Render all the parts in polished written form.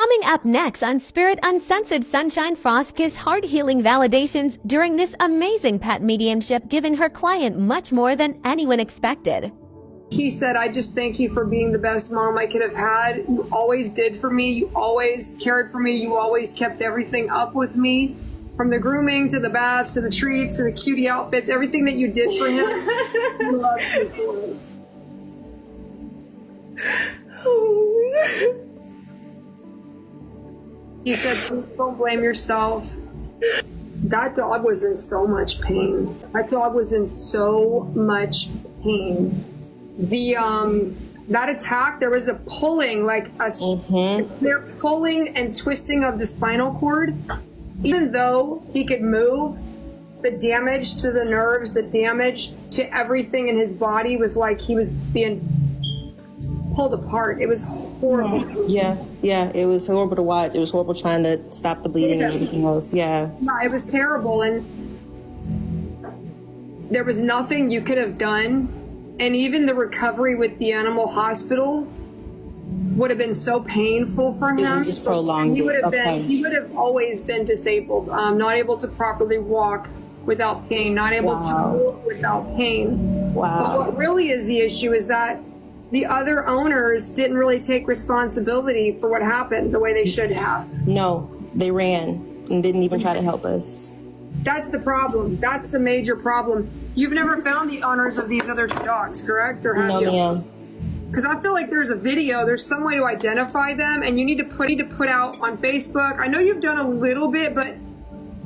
Coming up next on Spirit Uncensored, Sunshine Frost gives heart-healing validations during this amazing pet mediumship, giving her client much more than anyone expected. He said, I just thank you for being the best mom I could have had. You always did for me. You always cared for me. You always kept everything up with me. From the grooming to the baths to the treats to the cutie outfits, everything that you did for him, he loves you for it. He said, please don't blame yourself. That dog was in so much pain. That dog was in so much pain. That attack, there was a pulling, like they're pulling and twisting of the spinal cord. Even though he could move, the damage to the nerves, the damage to everything in his body was like he was being pulled apart. It was horrible. Yeah, it was horrible to watch. It was horrible trying to stop the bleeding and everything else. Yeah, it was terrible, and there was nothing you could have done. And even the recovery with the animal hospital would have been so painful for him. It prolonged. He would have always been disabled, not able to properly walk without pain, not able to move without pain. Wow. But what really is the issue is that the other owners didn't really take responsibility for what happened the way they should have. No, they ran and didn't even try to help us. That's the problem. That's the major problem. You've never found the owners of these other two dogs, correct? Or have no, you? ma'am. Because I feel like there's a video, there's some way to identify them, and you need to put out on Facebook. I know you've done a little bit, but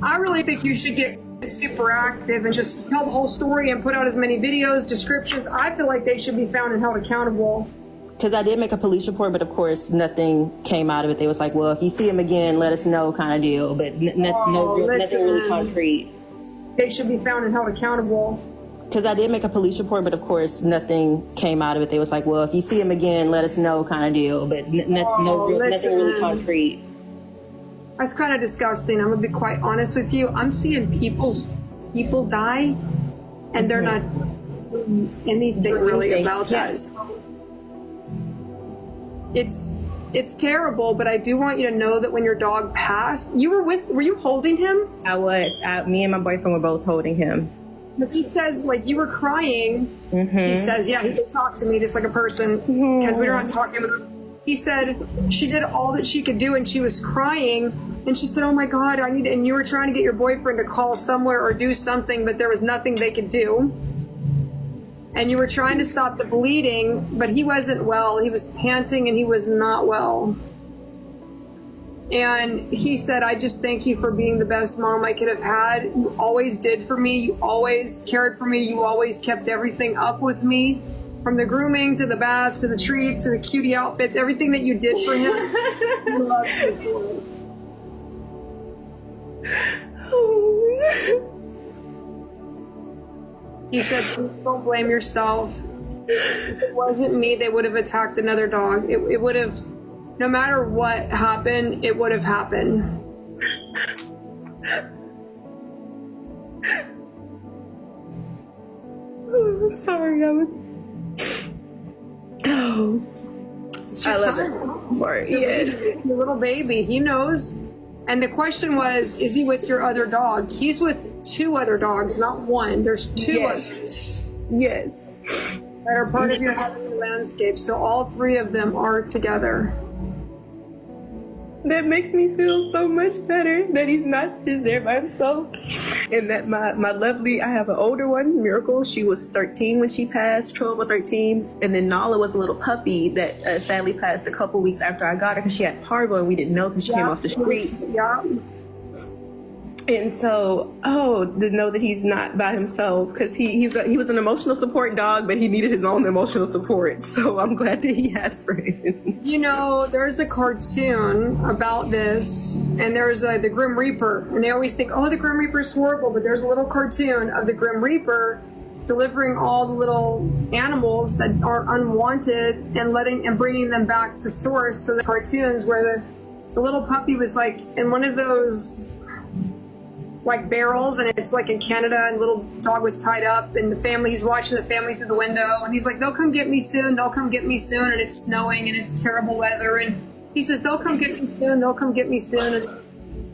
I really think you should get super active and just tell the whole story and put out as many videos, descriptions. I feel like they should be found and held accountable. Because I did make a police report, but of course nothing came out of it. They was like, well, if you see him again, let us know, kind of deal. But nothing really concrete. They should be found and held accountable. Because I did make a police report, but of course nothing came out of it. They was like, well, if you see him again, let us know, kind of deal. But nothing really concrete. That's kind of disgusting. I'm gonna be quite honest with you. I'm seeing people die, and they're not doing anything really about that. It's terrible, but I do want you to know that when your dog passed, were you holding him? I was. Me and my boyfriend were both holding him. Because he says, like, you were crying. He says, yeah, he could talk to me just like a person, because we were not talking. He said she did all that she could do, and she was crying, and she said, oh my God, and you were trying to get your boyfriend to call somewhere or do something, but there was nothing they could do. And you were trying to stop the bleeding, but he wasn't well. He was panting and he was not well. And he said, I just thank you for being the best mom I could have had. You always did for me. You always cared for me. You always kept everything up with me. From the grooming to the baths to the treats to the cutie outfits, everything that you did for him, he loves you for it. He said, please don't blame yourself. If it wasn't me, they would have attacked another dog. It would have, no matter what happened, it would have happened. I'm sorry, I was... Oh, I love it. Your little baby, he knows. And the question was, is he with your other dog? He's with two other dogs, not one. There's two others. Yes. That are part of your heavenly landscape. So all three of them are together. That makes me feel so much better that he's not just there by himself. And that my lovely, I have an older one, Miracle. She was 13 when she passed, 12 or 13. And then Nala was a little puppy that sadly passed a couple weeks after I got her because she had parvo and we didn't know because she came off the streets. Yeah. And so, to know that he's not by himself, because he was an emotional support dog, but he needed his own emotional support. So I'm glad that he has friends. You know, there's a cartoon about this, and there's the Grim Reaper, and they always think, oh, the Grim Reaper's horrible, but there's a little cartoon of the Grim Reaper delivering all the little animals that are unwanted and bringing them back to source. So the cartoons where the little puppy was like in one of those like barrels, and it's like in Canada, and the little dog was tied up, and he's watching the family through the window, and he's like, they'll come get me soon, and it's snowing and it's terrible weather, and He says, they'll come get me soon, they'll come get me soon. And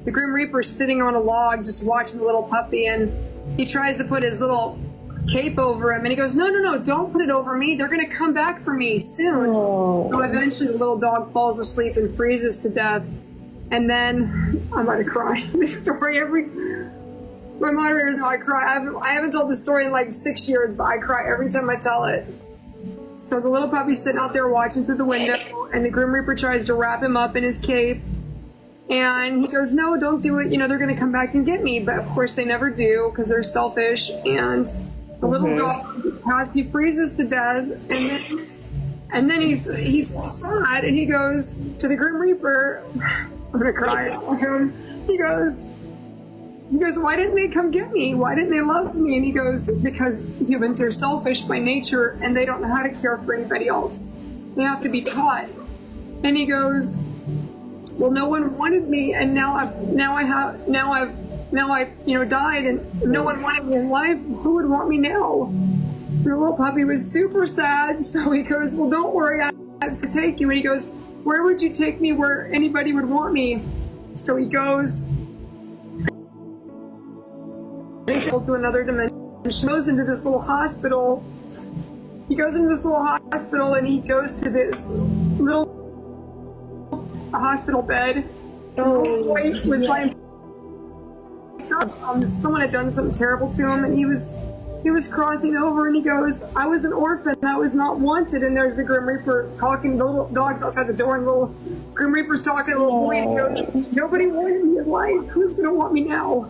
the Grim Reaper's sitting on a log just watching the little puppy, and he tries to put his little cape over him, and he goes, no, don't put it over me. They're going to come back for me soon. Oh. So eventually the little dog falls asleep and freezes to death. And then, I'm going to cry. This story, my moderators know I cry. I haven't told this story in like 6 years, but I cry every time I tell it. So the little puppy's sitting out there watching through the window, and the Grim Reaper tries to wrap him up in his cape. And he goes, no, don't do it. They're going to come back and get me. But of course they never do, because they're selfish. And the little dog, he freezes to death. And then he's sad, and he goes to the Grim Reaper. I'm going to cry at him. He goes, why didn't they come get me? Why didn't they love me? And he goes, because humans are selfish by nature, and they don't know how to care for anybody else. They have to be taught. And he goes, well, no one wanted me, and now I've died, and no one wanted me in life. Who would want me now? The little puppy was super sad, so he goes, well, don't worry, I have to take you. And he goes, where would you take me where anybody would want me? So he goes to another dimension. He goes into this little hospital. He goes into this little hospital, and he goes to this little hospital bed. Oh, the boy was by himself. Someone had done something terrible to him, and he was crossing over, and he goes, I was an orphan, I was not wanted. And there's the Grim Reaper talking, the little dog's outside the door, and the little Grim Reaper's talking to the little boy, and he goes, nobody wanted me in life, who's gonna want me now?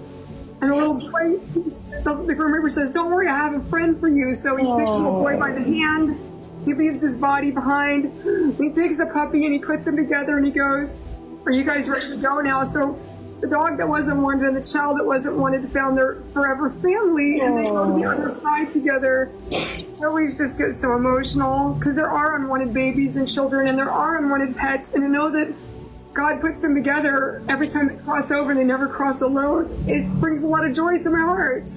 And the little boy, the Grim Reaper says, don't worry, I have a friend for you. So he takes the little boy by the hand, he leaves his body behind, he takes the puppy and he puts them together, and he goes, are you guys ready to go now? So the dog that wasn't wanted and the child that wasn't wanted found their forever family, and they go to the other side together. I always just get so emotional, because there are unwanted babies and children, and there are unwanted pets, and to know that God puts them together every time they cross over and they never cross alone, it brings a lot of joy to my heart.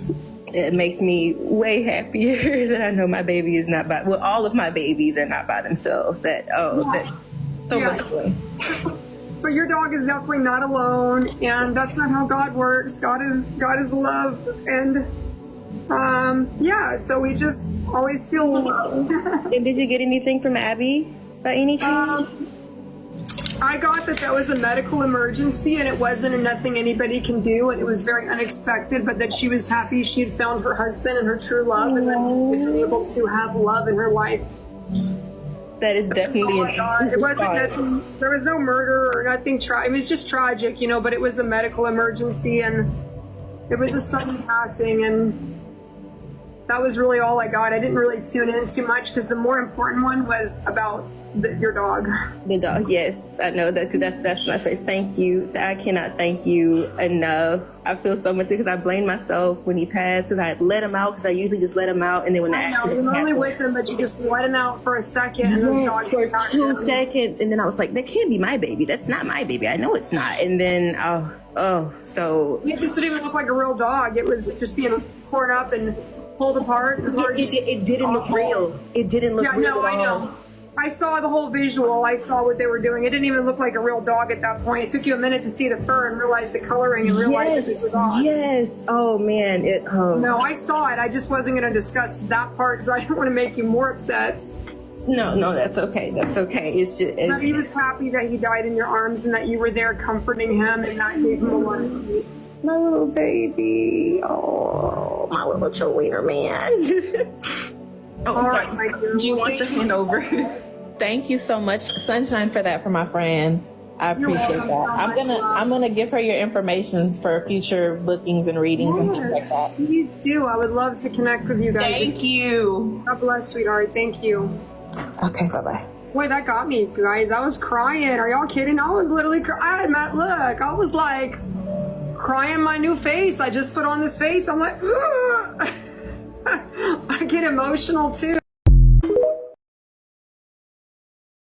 It makes me way happier that I know my baby is not by, well, all of my babies are not by themselves. That's so much joy. But your dog is definitely not alone, and that's not how God works. God is love, and so we just always feel loved. And did you get anything from Abby by any chance? I got that was a medical emergency, and it wasn't nothing anybody can do, and it was very unexpected, but that she was happy she had found her husband and her true love, and that she was able to have love in her life. That is definitely it wasn't nothing, there was no murder or nothing. It was just tragic, but it was a medical emergency, and it was a sudden passing, and that was really all I got. I didn't really tune in too much, because the more important one was about your dog. The dog, yes, I know that's my face. Thank you. I cannot thank you enough. I feel so much because I blamed myself when he passed, because I had let him out, because I usually just let him out, and then when the accident you're normally happened, with him, but you just let him out for a second, and those dogs for 2 seconds, and then I was like, that can't be my baby. That's not my baby. I know it's not. And then so it just didn't even look like a real dog. It was just being torn up and pulled apart. It didn't look real. It didn't look real at all. I know. I saw the whole visual. I saw what they were doing. It didn't even look like a real dog at that point. It took you a minute to see the fur and realize the coloring and realize that it was dogs. Yes. Oh man. No, I saw it. I just wasn't going to discuss that part, because I didn't want to make you more upset. No, that's okay. That's okay. But he was happy that he died in your arms, and that you were there comforting him, and that gave him a lot of peace. My little baby. Oh, my little chihuahua man. All right, my dear. Do you want your hand over? Thank you so much, Sunshine, for that, for my friend. I appreciate that. I'm gonna give her your information for future bookings and readings and things like that. Please do. I would love to connect with you guys. Thank you. God bless, sweetheart. Thank you. Okay, bye-bye. Boy, that got me, guys. I was crying. Are y'all kidding? I was literally crying. Matt, look. I was like crying my new face. I just put on this face. I'm like, I get emotional too.